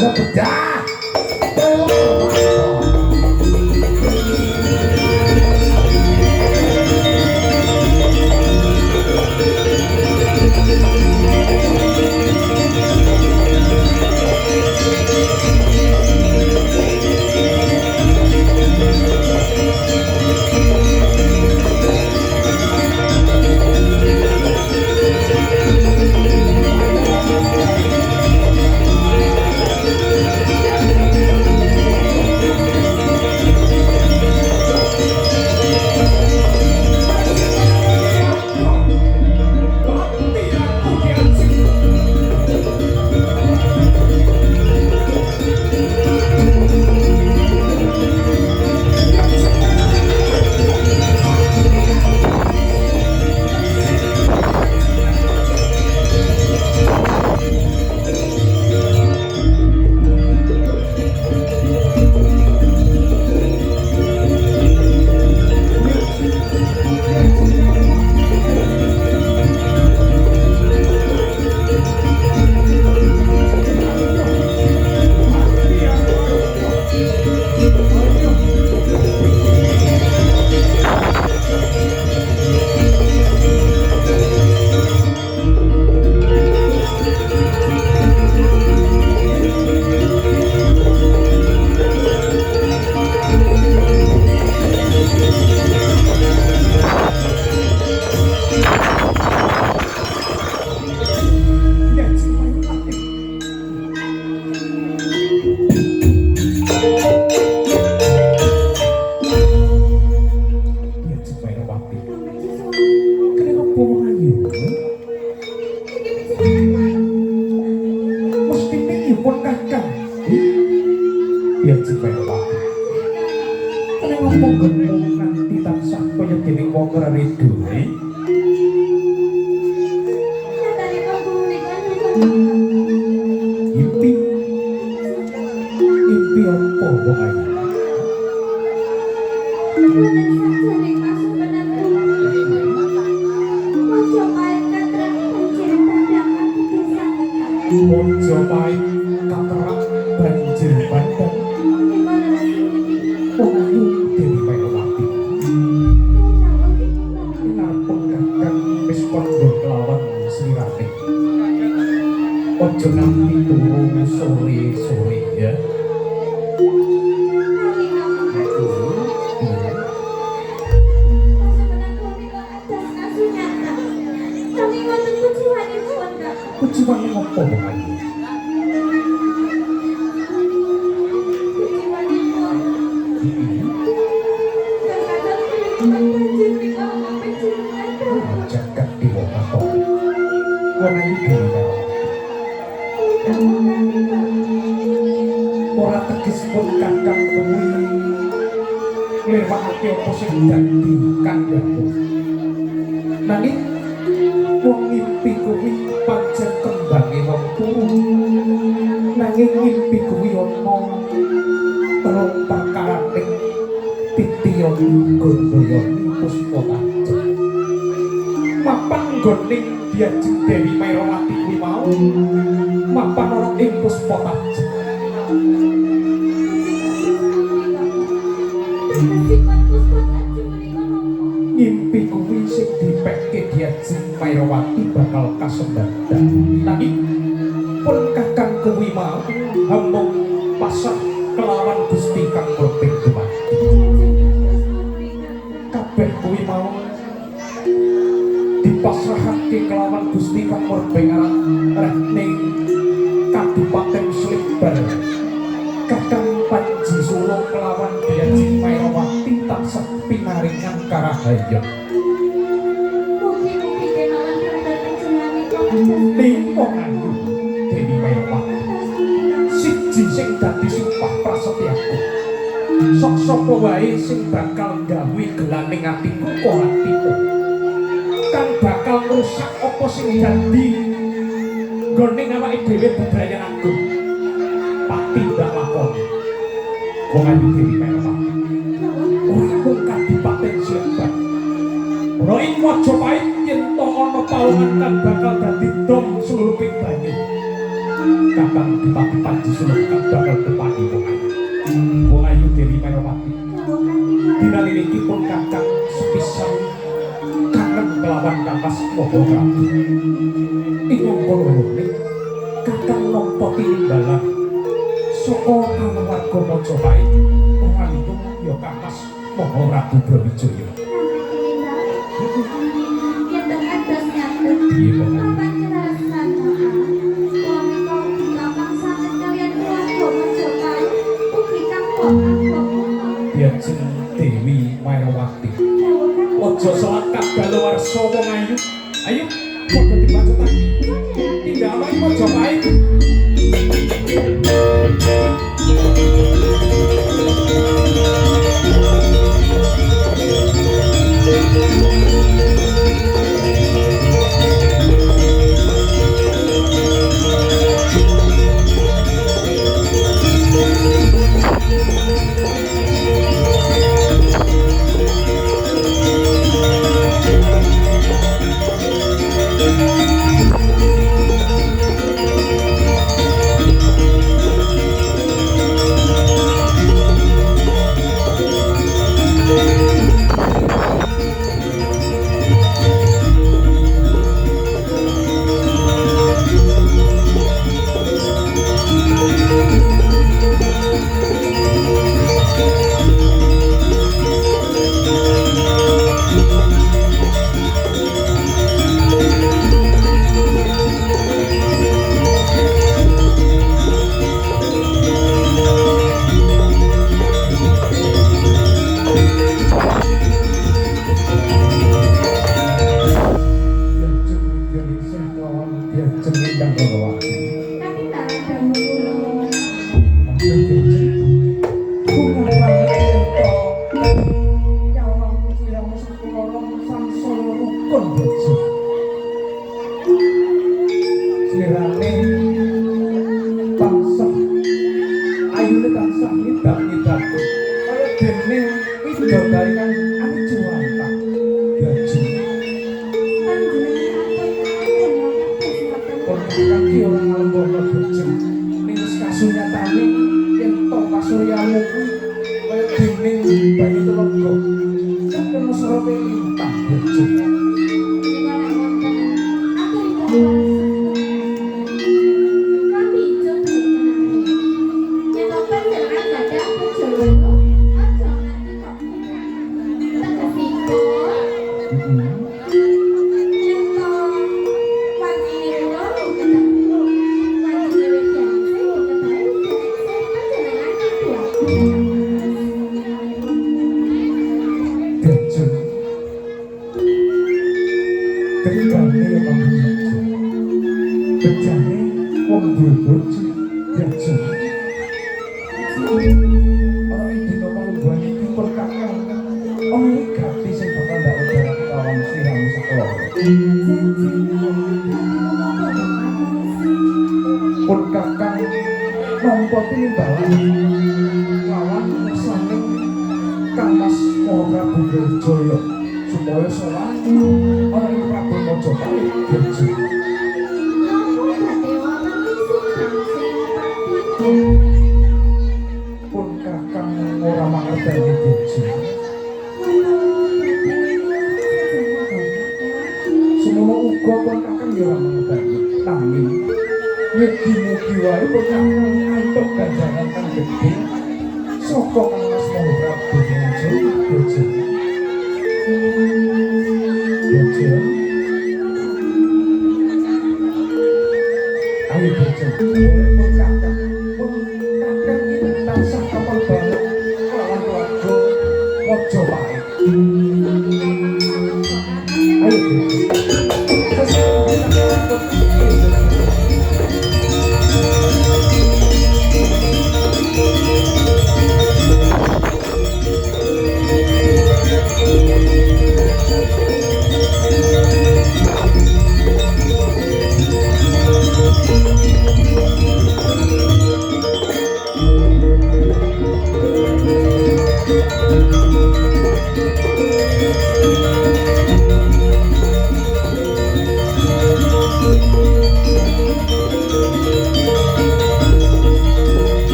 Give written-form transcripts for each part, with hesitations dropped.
Ayo pecah. Kakang dipak-dipak disulungkan bakal tepati wong ayu Dewi Marawati. Dina niki pun kakang sepisan kangen kelawan Kapas Mahaprabu. Ing kono-kono kakang nampa tinimbalan saka kaluwarga Majapahit pangalipun ya Kapas Mahaprabu Brawijaya. Iya kok. Yajeng Dewi Marawati. Ojo selakat daluwarsa wong ayu. Ayo padha dipacetake. Tindakan Majapahit.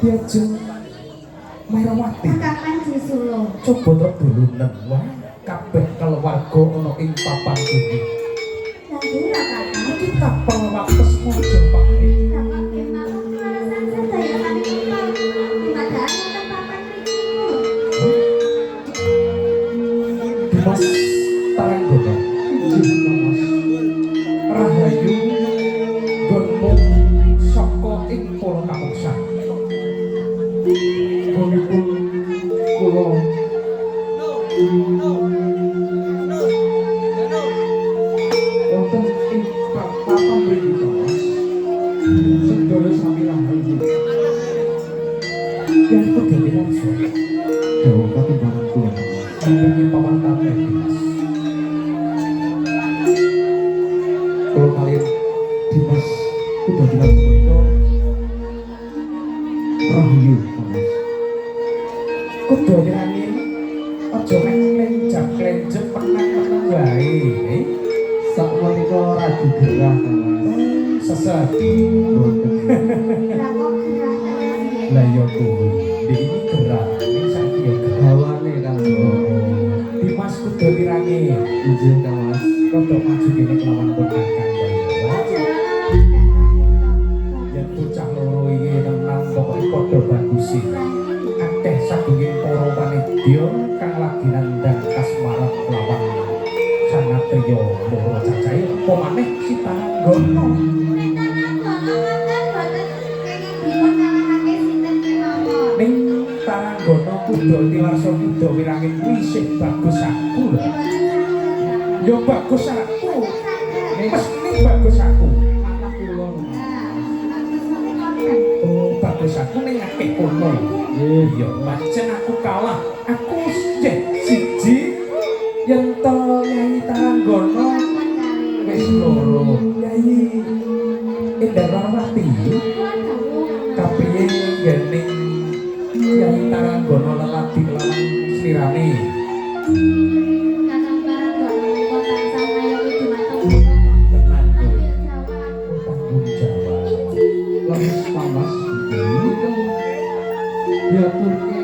Diajeng Mairawati Kakang Jisulo coba terdulunen wae kabeh keluarga ana ing papan iki. Lah iya kakang. Iki kapal wates mojo Pak. Kakang memang kewarasan sedaya kami kula. Dimadani wonten papan mriki. Dimas Taranggono. Dimas Rahayu gonmu saka ing para kamungsan. Konipun kula wonten ing papan mriki Mas. Sedaya sami rahayu. Yen kudu langsung. Dawa katimbangan kula. Sampun papan tamu Mas. Kula kaliyan Dimas kudu langsung menika rahayu Mas. Kudu nyani aja lenjak-lenjek menang-menang wae. Sakmenika radi gerah Mas. Sesati. Lah kok gerah terus nggih. Lah ya kuwi, iki gerah, iki saiki ya gawane Kang. Dimas kudu mirangi. Injih Kang Mas. Rodok maju kene kelawan ponakan kaya. Yen bocah loro iki tenang pokoke padha bagusi. Akeh sadurunge para wanidya kang lagi nandhang kasmaran lawan Sanatriya loro cacahe apa maneh si Taranggono. Ning Taranggono kudu tilarsa kudu wirangi kuwi sing bagus aku lho. Ya bagus aku. Mesti bagus aku. Anak kula. Oh, bagus aku ning akeh kono. Ya pancen aku kalah. Aku siji yen to Nyai Taranggono wis loro. Nyai Indrawati kapiye gening Nyai Taranggono lelati kelawan slirane. Kakang Taranggono menika tansah mayowi dumateng Tenan kowe. Jawa. Tanggung jawab. Lemes panas iki. Diaturke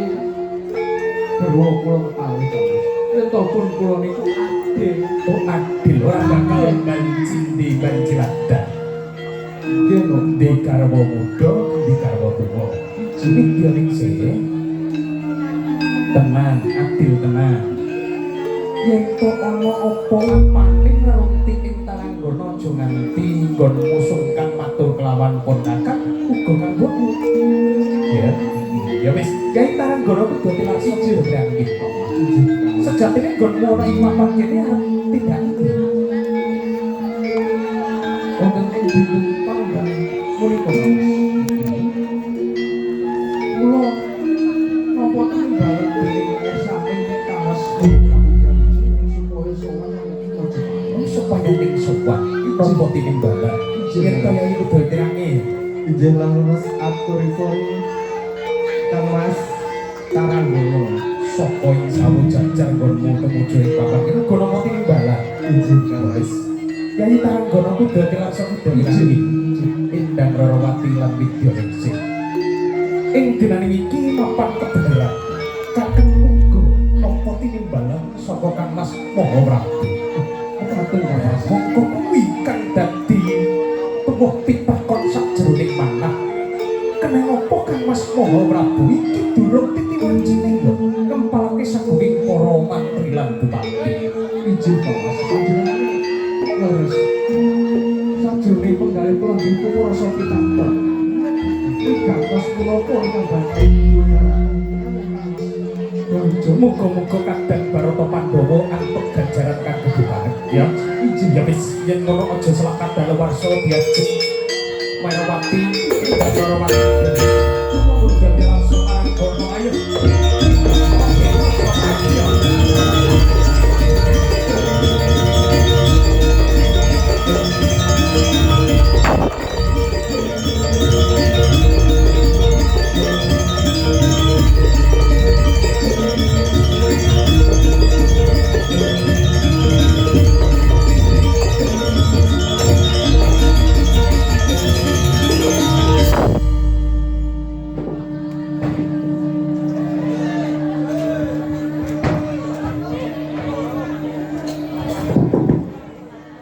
karo kula kali Mas. Entopun kula niku adil. Oh adil ora bakal banjindi banjiradan. Yen ndi karwa muda, ndi karwa tuwa. Iki yo ning sih. Tenang, adil tenang. Yen to ana apa apane Pramana aja nganti nggon musungkan matur kelawan pondakan uga kanggo ya. Ya wis, Kyai Taranggana kudu dilaksa dirangkit. Sejatine nggon ana ing papan kene tidak wonten ing dinten panggang punika. Kula napa timbalan dening saking kawas supaya supaya ning sopan napa timbalan yen kaya iku diterangi Injih langus aturipun Mas Taranggana saka ing samujajar nggonmu tumuju ing papan kene uga napa timbalan injih kawis Kyai Taranggana kudu dilaksana dhewe Endang Rarawati lan Widyaningsih ing dinaning iki mapan kebenaran kakang uga nampa tinimbalan saka Kang Mas Mahaprabu katon Mas mongko kuwi kang dadi tuwuh pitakon sakjroning manah kena apa Kang Mas Mahaprabu iki durung titiwancine lho ngempalake sagunging para mantri lan bupati injih Mas panjenengan leres sajroning penggalih kula nggih rasa pitakon gantos punapa ingkang badhe muga-muga kadang Barata Pandhawa antuk ganjaran kang kebutuhan ya izin ya wis yen ngono aja selak kadaluwarsa diajeng Marawati Marawati udah langsung Taranggana ayo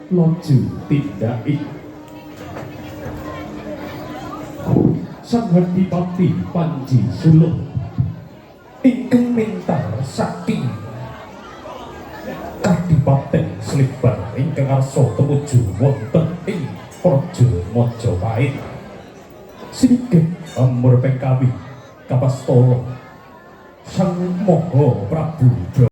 laju tindaki Sang Adipati Panji Suluh ingkang mintar saking Kadipaten Slibar ingkang arsa tumuju wonten ing Praja Majapahit singgih amur pengkawi kapastala Sang Mahaprabu